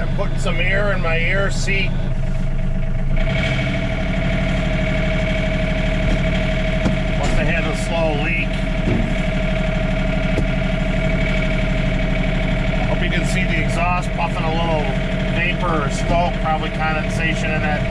I'm putting some air in my air seat. Must have had a slow leak. Hope you can see the exhaust puffing a little vapor or smoke, probably condensation in it.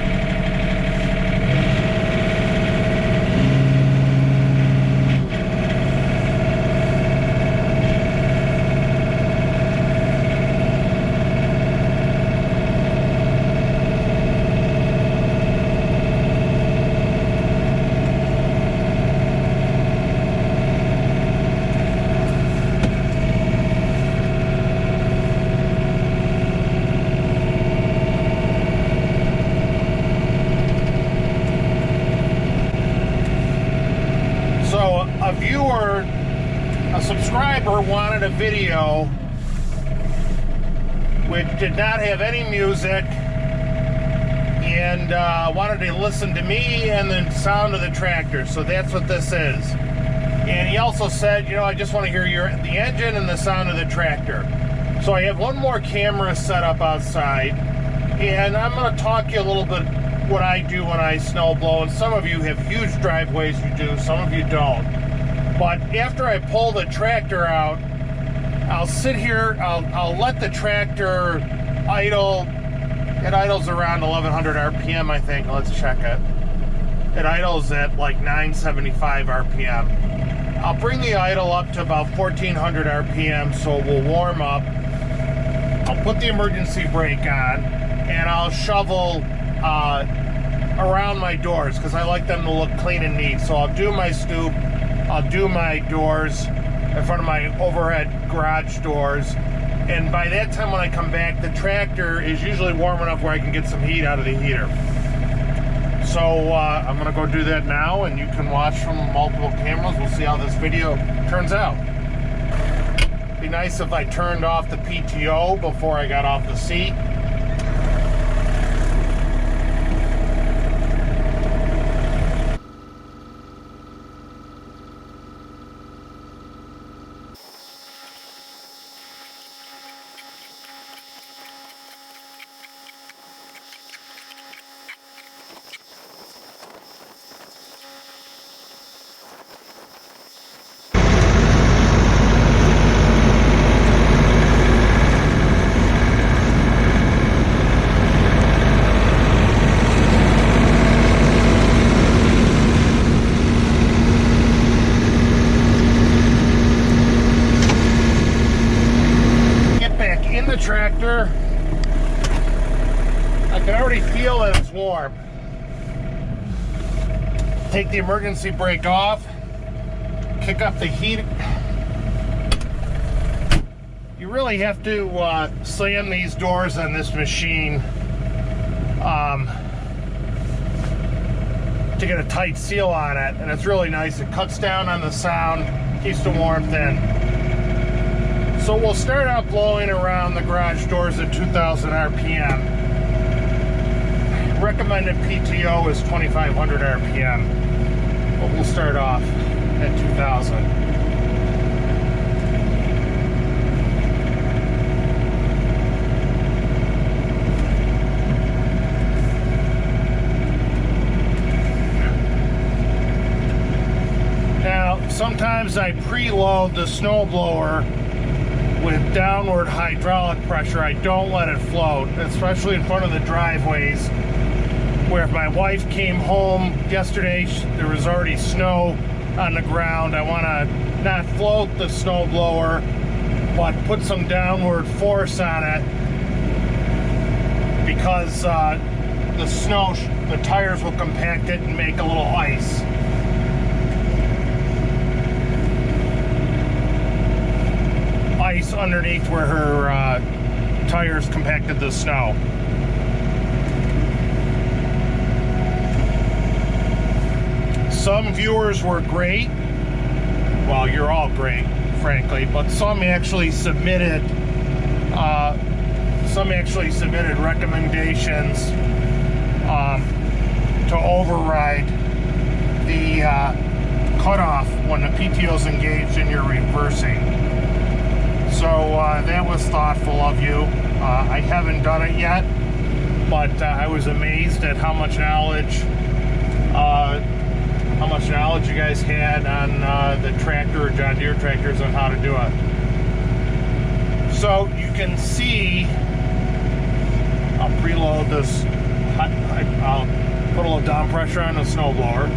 A subscriber wanted a video which did not have any music and wanted to listen to me and the sound of the tractor. So that's what this is. And he also said, you know, I just want to hear the engine and the sound of the tractor. So I have one more camera set up outside, and I'm going to talk to you a little bit what I do when I snow blow. And some of you have huge driveways, you do, some of you don't. But after I pull the tractor out, I'll sit here, I'll let the tractor idle. It idles around 1100 RPM, I think. Let's check it. It idles at like 975 RPM. I'll bring the idle up to about 1400 RPM so it will warm up. I'll put the emergency brake on and I'll shovel around my doors because I like them to look clean and neat. So I'll do my stoop. I'll do my doors in front of my overhead garage doors, and by that time when I come back, the tractor is usually warm enough where I can get some heat out of the heater. So I'm gonna go do that now, and you can watch from multiple cameras. We'll see how this video turns out. It'd be nice if I turned off the PTO before I got off the seat. Tractor, I can already feel that it's warm. Take the emergency brake off, kick up the heat. You really have to slam these doors on this machine to get a tight seal on it, and it's really nice. It cuts down on the sound, keeps the warmth in. So we'll start out blowing around the garage doors at 2000 RPM. Recommended PTO is 2500 RPM, but we'll start off at 2000. Now, sometimes I preload the snowblower with downward hydraulic pressure. I don't let it float, especially in front of the driveways, where if my wife came home yesterday, there was already snow on the ground. I want to not float the snowblower, but put some downward force on it, because the snow, the tires will compact it and make a little ice. Ice underneath where her tires compacted the snow. Some viewers were great. Well, you're all great, frankly, but some actually submitted recommendations to override the cutoff when the PTO is engaged and you're reversing. So that was thoughtful of you. I haven't done it yet, but I was amazed at how much knowledge you guys had on the tractor, John Deere tractors, on how to do it. So you can see, I'll preload this. I'll put a little down pressure on the snowblower.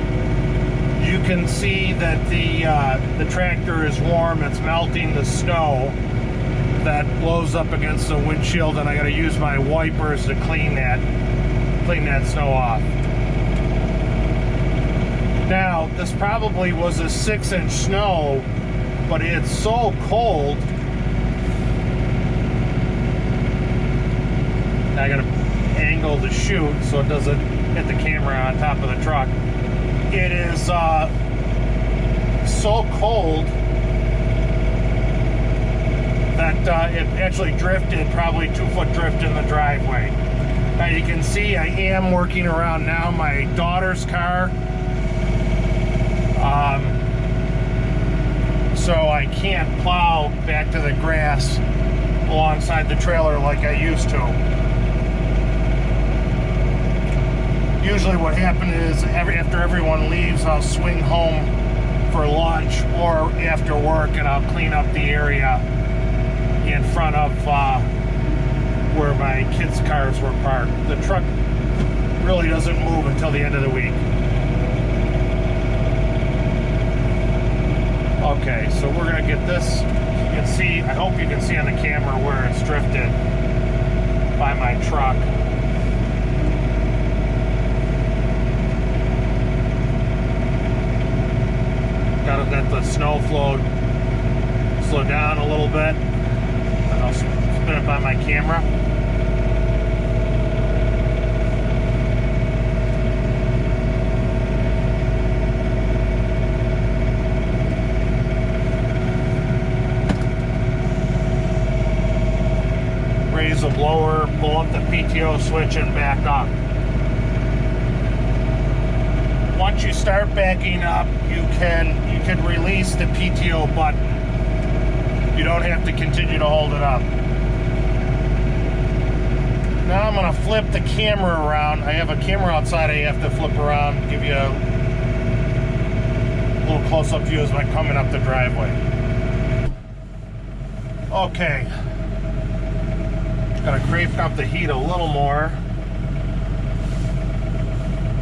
You can see that the tractor is warm. It's melting the snow that blows up against the windshield, and I got to use my wipers to clean that snow off. Now, this probably was a 6-inch snow, but it's so cold. I got to angle the chute so it doesn't hit the camera on top of the truck. It is so cold that it actually drifted, probably 2-foot drift in the driveway. Now you can see I am working around now my daughter's car. So I can't plow back to the grass alongside the trailer like I used to. Usually what happens is after everyone leaves, I'll swing home for lunch or after work, and I'll clean up the area in front of where my kids' cars were parked. The truck really doesn't move until the end of the week. Okay, so we're gonna get this. You can see, I hope you can see on the camera where it's drifted by my truck. Gotta let the snow flow slow down a little bit, and I'll spin it by my camera. Raise the blower, pull up the PTO switch, and back up. Once you start backing up, you can release the PTO button. You don't have to continue to hold it up. Now I'm going to flip the camera around. I have a camera outside I have to flip around, give you a little close-up view as I'm coming up the driveway. Okay. Gotta crank up the heat a little more.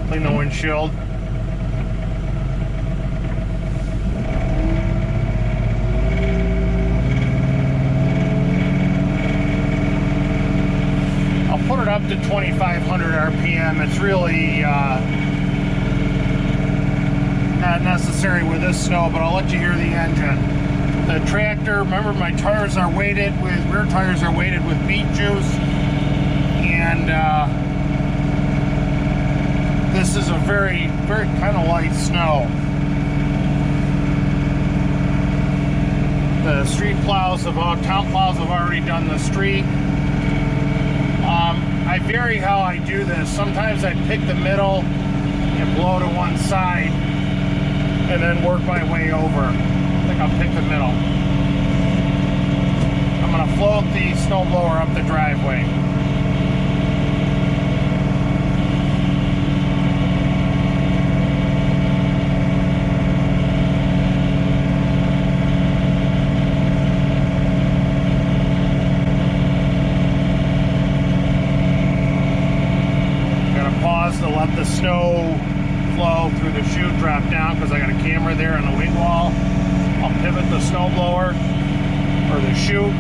Clean the windshield. I'll put it up to 2,500 RPM. It's really not necessary with this snow, but I'll let you hear the engine. The tractor, remember my tires are weighted with, rear tires are weighted with beet juice, and this is a very, very kind of light snow. The street plows town plows have already done the street. I vary how I do this. Sometimes I pick the middle and blow to one side and then work my way over. I think I'll pick the middle. I'm going to float the snowblower up the driveway. To let the snow flow through the chute, drop down, because I got a camera there on the wing wall. I'll pivot the snowblower or the chute.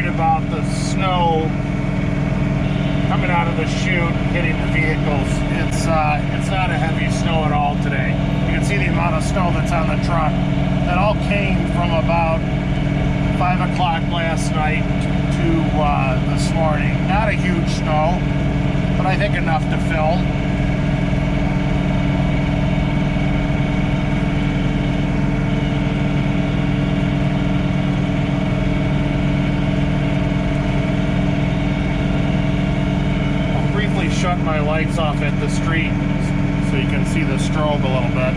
About the snow coming out of the chute, hitting the vehicles. It's not a heavy snow at all today. You can see the amount of snow that's on the truck. That all came from about 5 o'clock last night to this morning. Not a huge snow, but I think enough to film. Shut my lights off at the street so you can see the strobe a little bit.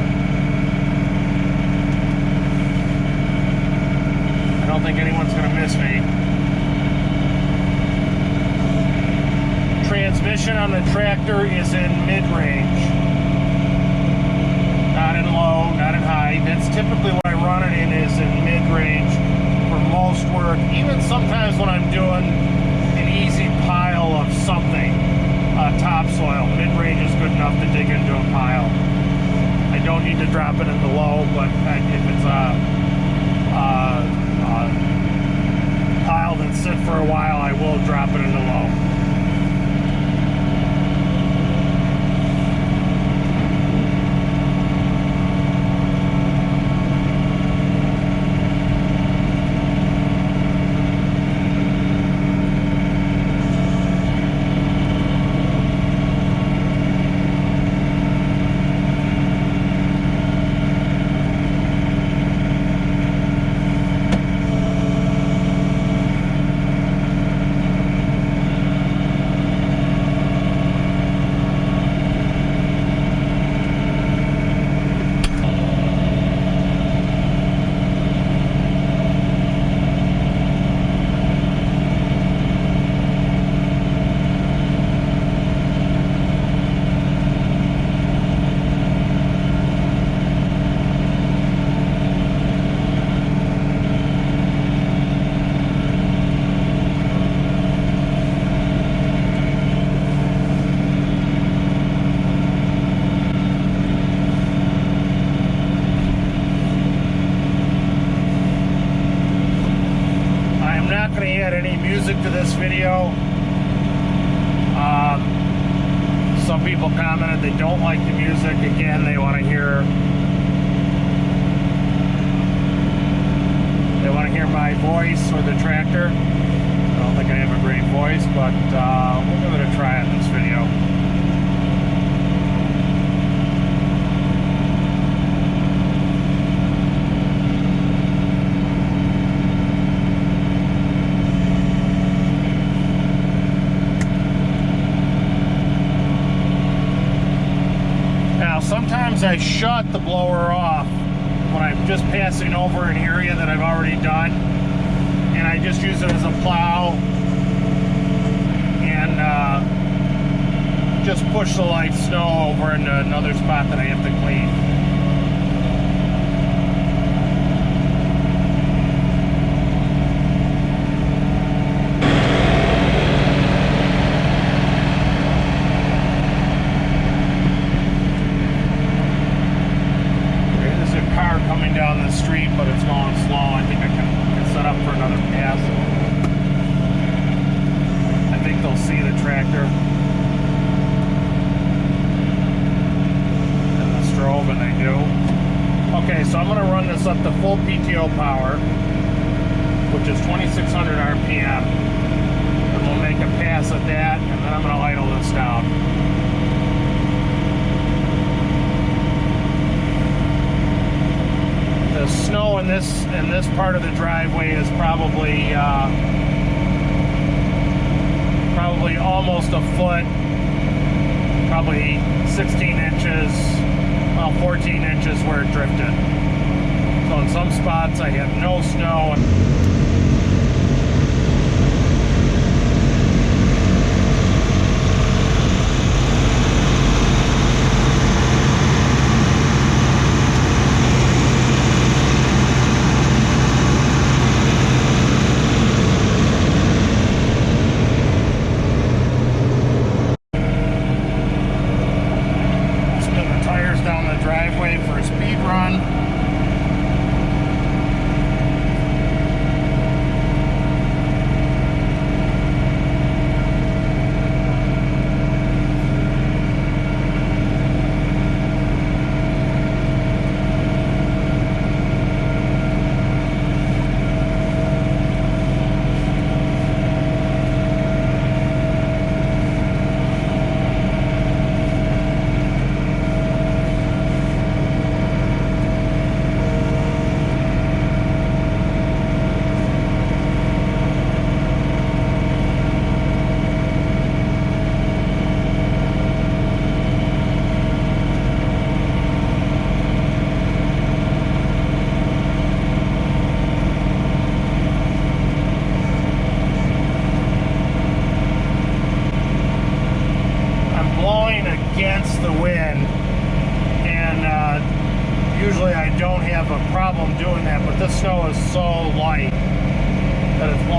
I don't think anyone's going to miss me. Transmission on the tractor is in mid-range. Not in low, not in high. That's typically what I run it in, is in mid-range for most work. Even sometimes when I'm doing an easy pile of something. Topsoil. Mid-range is good enough to dig into a pile. I don't need to drop it into low, but if it's a pile that's sit for a while, I will drop it into low. To this video. Some people commented they don't like the music. Again, they want to hear my voice or the tractor. I don't think I have a great voice, but we'll give it a try on this video. Sometimes I shut the blower off when I'm just passing over an area that I've already done, and I just use it as a plow and just push the light snow over into another spot that I have to clean. Down the street, but it's going slow. I think I can set up for another pass. I think they'll see the tractor and the strobe, and they do. Okay, so I'm going to run this up to full PTO power, which is 2600 RPM, and we'll make a pass at that, and then I'm going to idle this down. The snow in this part of the driveway is probably almost a foot, probably 16 inches, well, 14 inches where it drifted. So in some spots I have no snow.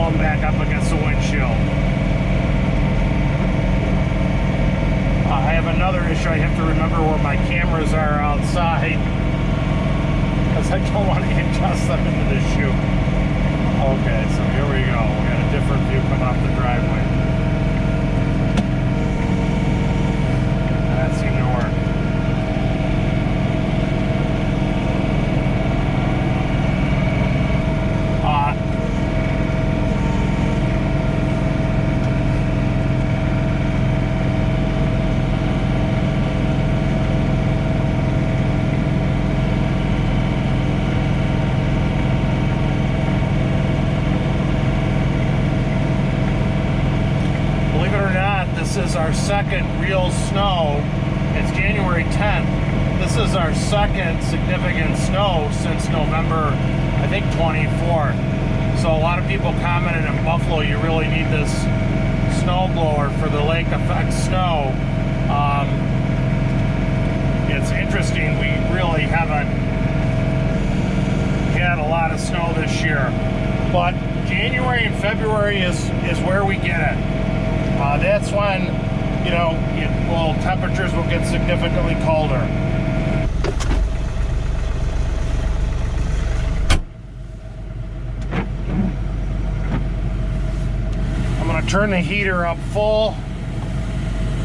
blowing back up against the windshield. I have another issue. I have to remember where my cameras are outside because I don't want to adjust them into the chute. Okay, so here we go. We got a different view coming off the driveway. That seemed to work. This is our second real snow. It's January 10th. This is our second significant snow since November, I think, 24th. So a lot of people commented in Buffalo, you really need this snow blower for the lake effect snow. It's interesting, we really haven't had a lot of snow this year. But January and February is where we get it. That's when, you know, temperatures will get significantly colder. I'm going to turn the heater up full.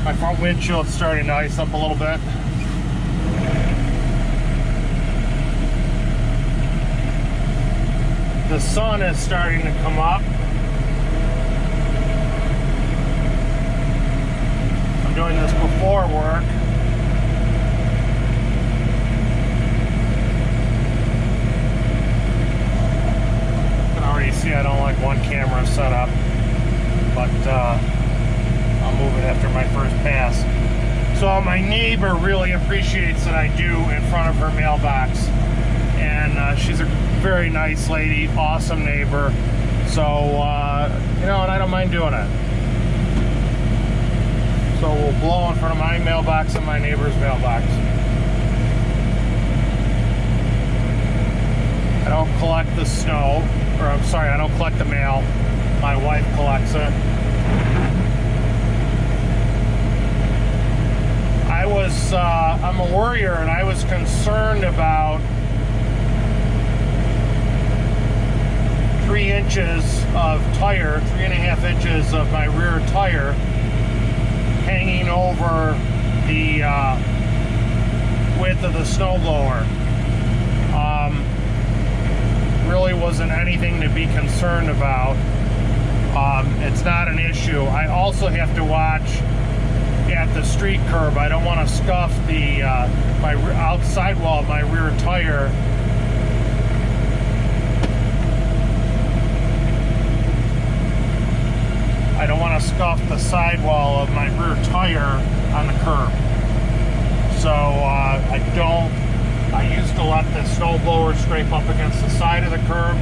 My front windshield's starting to ice up a little bit. The sun is starting to come up. I'm doing this before work. You can already see I don't like one camera setup, but I'll move it after my first pass. So my neighbor really appreciates that I do in front of her mailbox, and she's a very nice lady, awesome neighbor. So you know, and I don't mind doing it. So we'll blow in front of my mailbox and my neighbor's mailbox. I don't collect the snow, or I'm sorry, I don't collect the mail. My wife collects it. I'm a worrier, and I was concerned about 3 inches of tire, 3.5 inches of my rear tire hanging over the width of the snowblower. Really wasn't anything to be concerned about. It's not an issue. I also have to watch at the street curb. I don't want to scuff the my outside wall of my rear tire. I don't want to scuff the sidewall of my rear tire on the curb. So I used to let the snowblower scrape up against the side of the curb.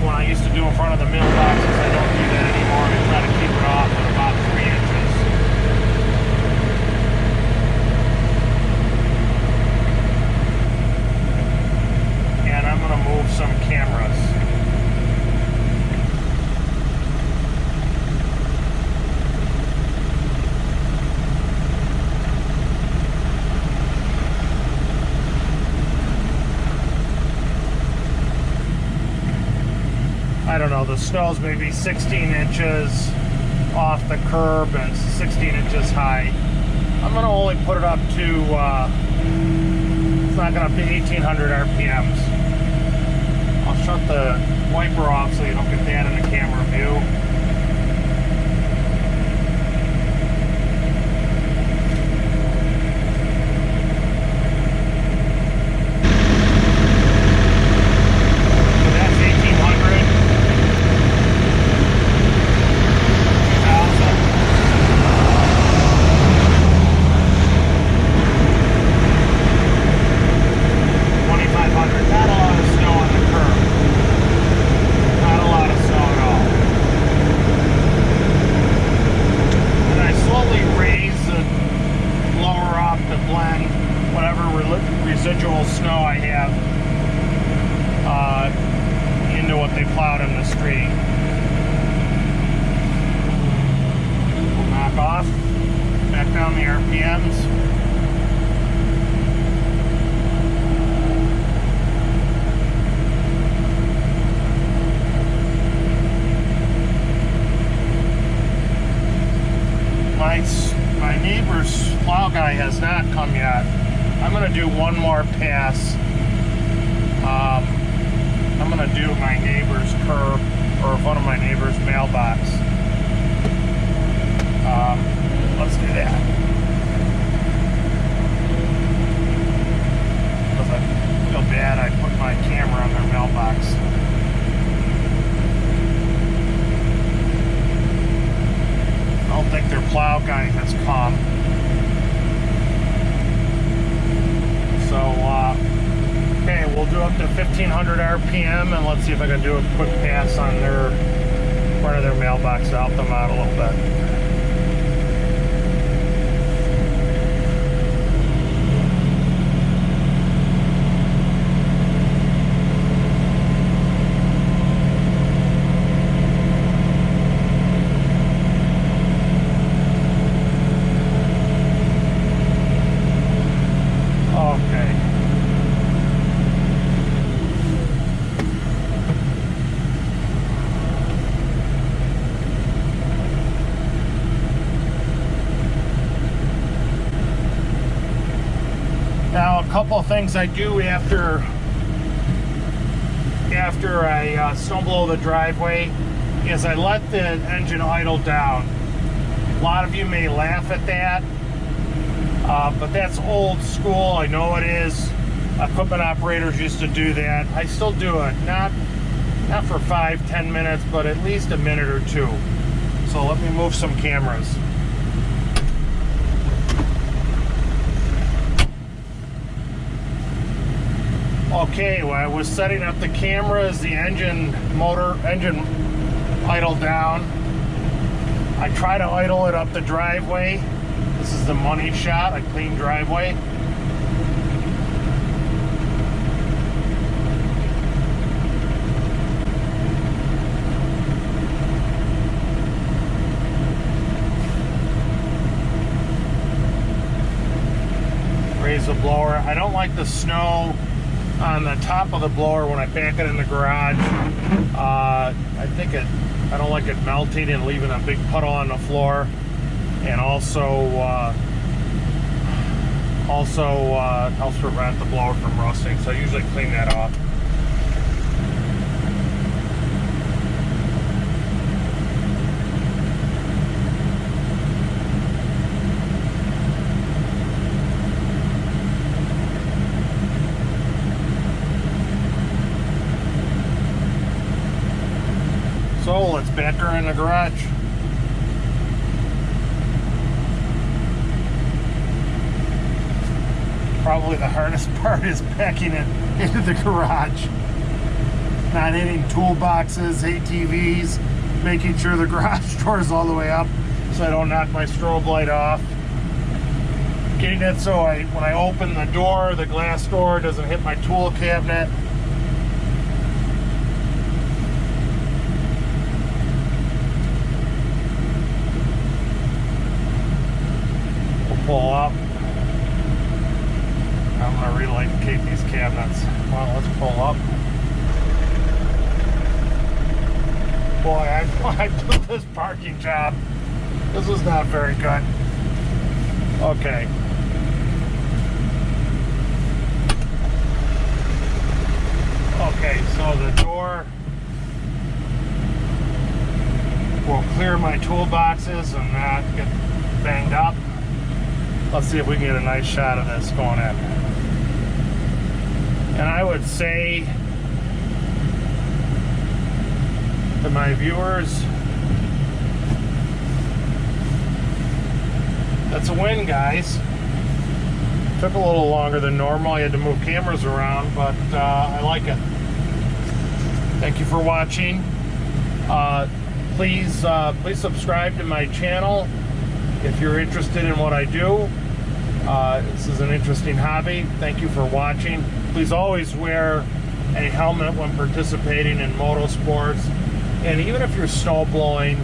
When I used to do in front of the mailboxes, I don't do that anymore. I try to keep it off at about 3 inches. And I'm going to move some cameras. I don't know, the snow's maybe 16 inches off the curb and 16 inches high. I'm going to only put it up to, it's not going to be 1800 RPMs. I'll shut the wiper off so you don't get that in the camera view. Not a lot of RPMs. My neighbor's plow guy has not come yet. I'm going to do one more pass. I'm going to do my neighbor's curb, or one of my neighbor's mailbox. Let's do that. Because I feel bad I put my camera on their mailbox. I don't think their plow guy has come. So, okay, we'll do up to 1500 RPM, and let's see if I can do a quick pass on their front of their mailbox to help them out a little bit. Now, a couple of things I do after I snow blow the driveway is I let the engine idle down. A lot of you may laugh at that, but that's old school. I know it is. Equipment operators used to do that. I still do it, not for 5-10 minutes, but at least a minute or two. So let me move some cameras. Okay, when I was setting up the cameras, the engine idled down. I try to idle it up the driveway. This is the money shot, a clean driveway. Raise the blower. I don't like the snow on the top of the blower when I back it in the garage. I don't like it melting and leaving a big puddle on the floor, and also helps prevent the blower from rusting, so I usually clean that off. So let's back her in the garage. Probably the hardest part is backing it into the garage. Not hitting toolboxes, ATVs, making sure the garage door is all the way up so I don't knock my strobe light off. Getting it so when I open the door, the glass door doesn't hit my tool cabinet. Pull up. I'm going to relocate these cabinets. Well, let's pull up. Boy, I did this parking job. This was not very good. Okay. Okay, so the door will clear my toolboxes and not get banged up. Let's see if we can get a nice shot of this going in. And I would say to my viewers, that's a win, guys. Took a little longer than normal. I had to move cameras around, but I like it. Thank you for watching. Please subscribe to my channel if you're interested in what I do. This is an interesting hobby. Thank you for watching. Please always wear a helmet when participating in motorsports. And even if you're snow blowing,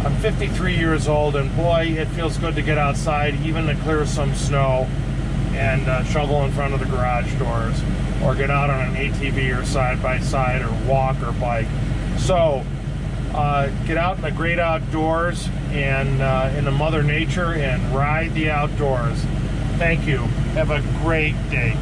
I'm 53 years old, and boy, it feels good to get outside, even to clear some snow and shovel in front of the garage doors, or get out on an ATV or side-by-side or walk or bike. So get out in the great outdoors and in the Mother Nature and ride the outdoors. Thank you. Have a great day.